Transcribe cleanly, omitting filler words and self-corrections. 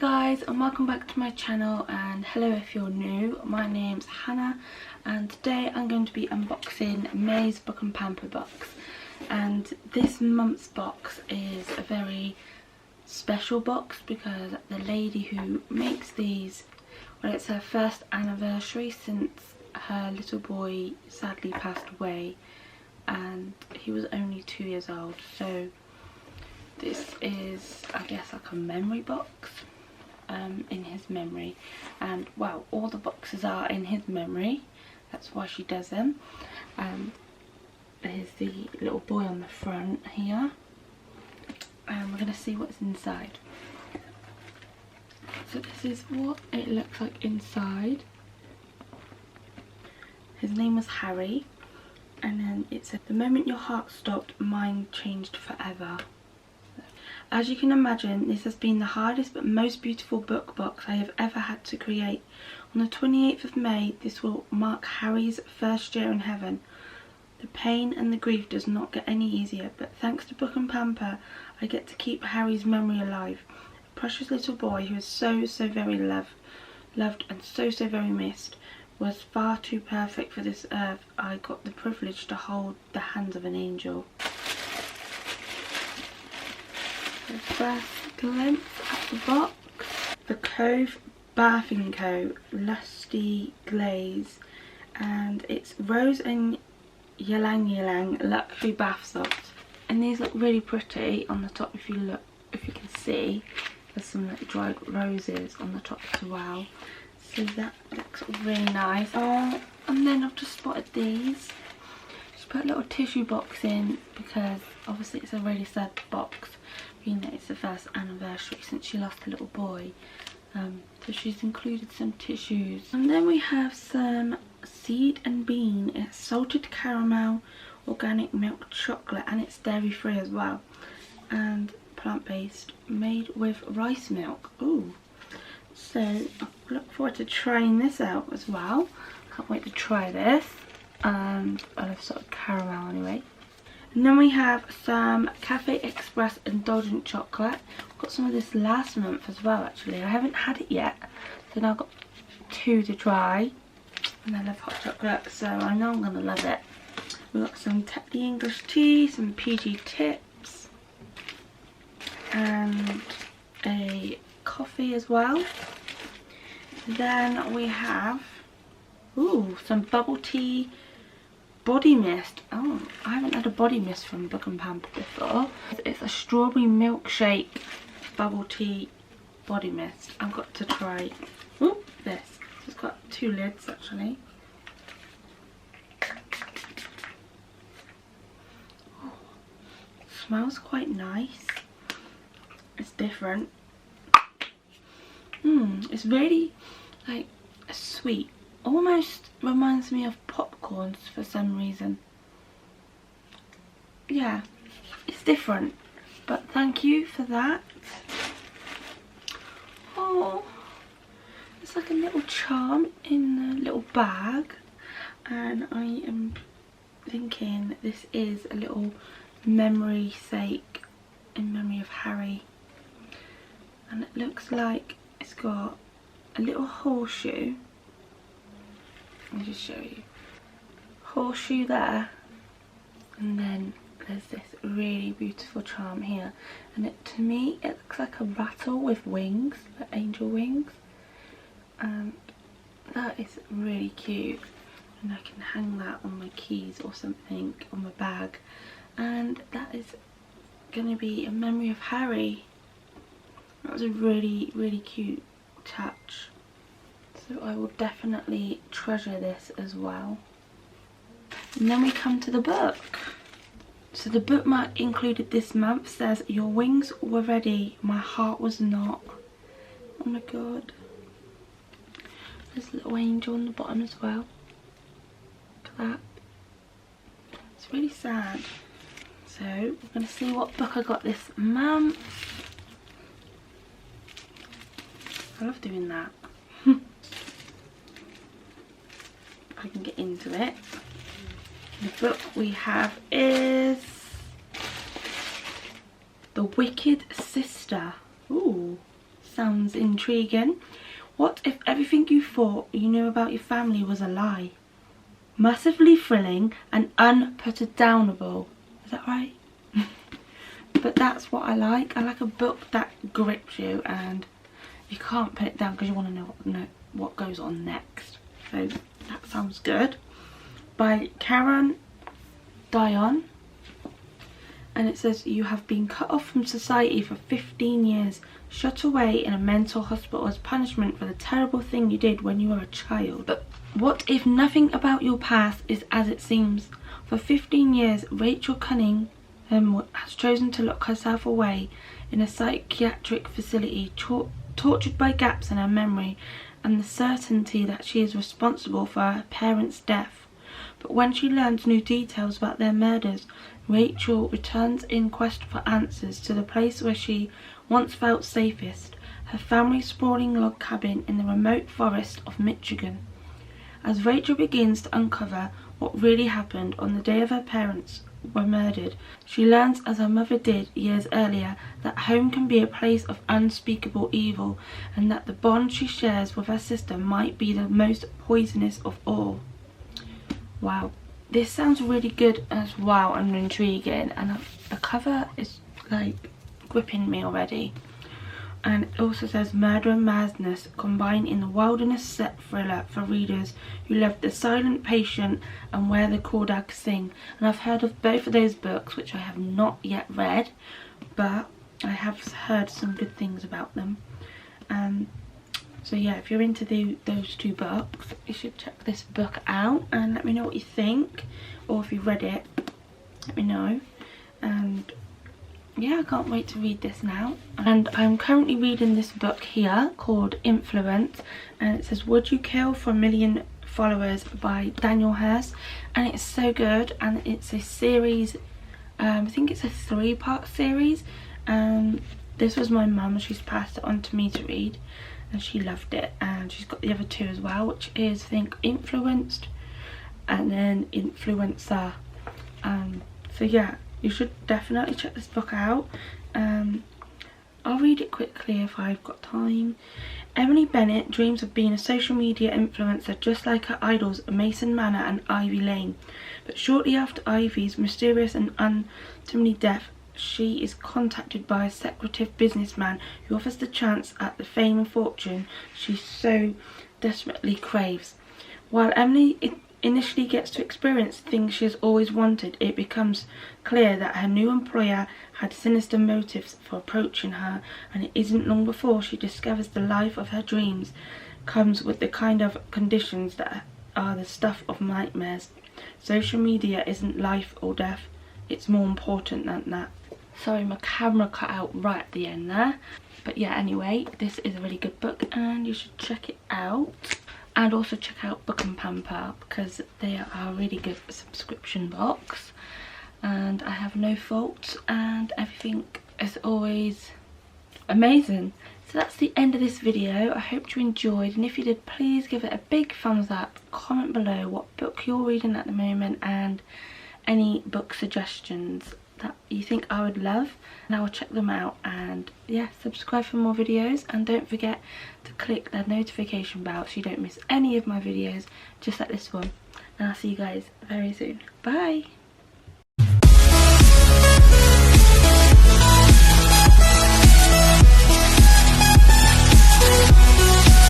guys, and welcome back to my channel, and hello if you're new. My name's Hannah and today I'm going to be unboxing May's Book and Pamper box. And this month's box is a very special box because the lady who makes these, well, it's her first anniversary since her little boy sadly passed away and he was only 2 years old. So this is, I guess, like a memory box in his memory, and well, all the boxes are in his memory, that's why she does them. There's the little boy on the front here, and we're going to see what's inside. So this is what it looks like inside. His name was Harry, and then it said, "The moment your heart stopped, mine changed forever." As you can imagine, this has been the hardest but most beautiful book box I have ever had to create. On the 28th of May, this will mark Harry's first year in heaven. The pain and the grief does not get any easier, but thanks to Book and Pamper, I get to keep Harry's memory alive. A precious little boy who is so very loved and so very missed, was far too perfect for this earth. I got the privilege to hold the hands of an angel. The first glimpse at the box. The Cove Bathing Co. Lusty Glaze, and it's rose and ylang ylang luxury bath salts, and these look really pretty on the top. If you can see, there's some like dried roses on the top as well, so that looks really nice. And then I've just spotted these. Just put a little tissue box in because obviously it's a really sad box, being that it's the first anniversary since she lost a little boy. So she's included some tissues. And then we have some Seed and Bean. It's salted caramel organic milk chocolate, and it's dairy free as well, and plant-based, made with rice milk. Ooh, so I look forward to trying this out as well. Can't wait to try this. And I love sort of caramel anyway. And then we have some Cafe Express Indulgent Chocolate. Got some of this last month as well, actually. I haven't had it yet, so now I've got 2 to try. And I love hot chocolate, so I know I'm going to love it. We've got some Tetley English tea, some PG Tips, and a coffee as well. Then we have, ooh, some bubble tea body mist. Oh, I haven't had a body mist from Book and Pamper before. It's a strawberry milkshake bubble tea body mist. I've got to try this. It's got 2 lids actually. Oh, smells quite nice. It's different. It's really like sweet. Almost reminds me of popcorns for some reason. Yeah, it's different, but thank you for that. Oh, it's like a little charm in a little bag, and I am thinking this is a little memory sake in memory of Harry. And it looks like it's got a little horseshoe. Let me just show you. Horseshoe there, and then there's this really beautiful charm here, and to me it looks like a rattle with wings, like angel wings, and that is really cute, and I can hang that on my keys or something on my bag, and that is going to be a memory of Harry. That was a really cute touch. So I will definitely treasure this as well. And then we come to the book. So the bookmark included this month says, "Your wings were ready, my heart was not." Oh my god. There's a little angel on the bottom as well. Look at that. It's really sad. So we're going to see what book I got this month. I love doing that. I can get into it. The book we have is The Wicked Sister. Ooh, sounds intriguing. What if everything you thought you knew about your family was a lie? Massively thrilling and unputdownable. Is that right? But that's what I like. I like a book that grips you and you can't put it down because you want to know what goes on next. So that sounds good. By Karen Dion. And it says, you have been cut off from society for 15 years, shut away in a mental hospital as punishment for the terrible thing you did when you were a child. But what if nothing about your past is as it seems? For 15 years, Rachel Cunningham has chosen to lock herself away in a psychiatric facility, tortured by gaps in her memory and the certainty that she is responsible for her parents' death. But when she learns new details about their murders, Rachel returns in quest for answers to the place where she once felt safest, her family's sprawling log cabin in the remote forest of Michigan. As Rachel begins to uncover what really happened on the day of her parents were murdered, she learns, as her mother did years earlier, that home can be a place of unspeakable evil and that the bond she shares with her sister might be the most poisonous of all. Wow, this sounds really good as well and intriguing, and the cover is like gripping me already. And it also says murder and madness combine in the wilderness set thriller for readers who love The Silent Patient and Where the Crawdads Sing. And I've heard of both of those books, which I have not yet read, but I have heard some good things about them. So yeah, if you're into those two books, you should check this book out and let me know what you think, or if you've read it, let me know. And yeah, I can't wait to read this now. And I'm currently reading this book here called Influence, and it says Would You Kill for a Million Followers by Daniel Hurst, and it's so good. And it's a series, I think it's a 3-part series. This was my mum, she's passed it on to me to read and she loved it, and she's got the other 2 as well, which is I think Influenced and then Influencer. So yeah, you should definitely check this book out. I'll read it quickly if I've got time. Emily Bennett dreams of being a social media influencer just like her idols Mason Manor and Ivy Lane. But shortly after Ivy's mysterious and untimely death, she is contacted by a secretive businessman who offers the chance at the fame and fortune she so desperately craves. While Emily initially gets to experience things she has always wanted, it becomes clear that her new employer had sinister motives for approaching her, and it isn't long before she discovers the life of her dreams comes with the kind of conditions that are the stuff of nightmares. Social media isn't life or death, it's more important than that. Sorry, my camera cut out right at the end there. But yeah, anyway, this is a really good book and you should check it out. And also check out Book and Pamper because they are a really good subscription box. And I have no faults and everything is always amazing. So that's the end of this video. I hope you enjoyed, and if you did, please give it a big thumbs up. Comment below what book you're reading at the moment and any book suggestions that you think I would love, and I will check them out. And yeah, subscribe for more videos, and don't forget to click the notification bell so you don't miss any of my videos just like this one. And I'll see you guys very soon. Bye.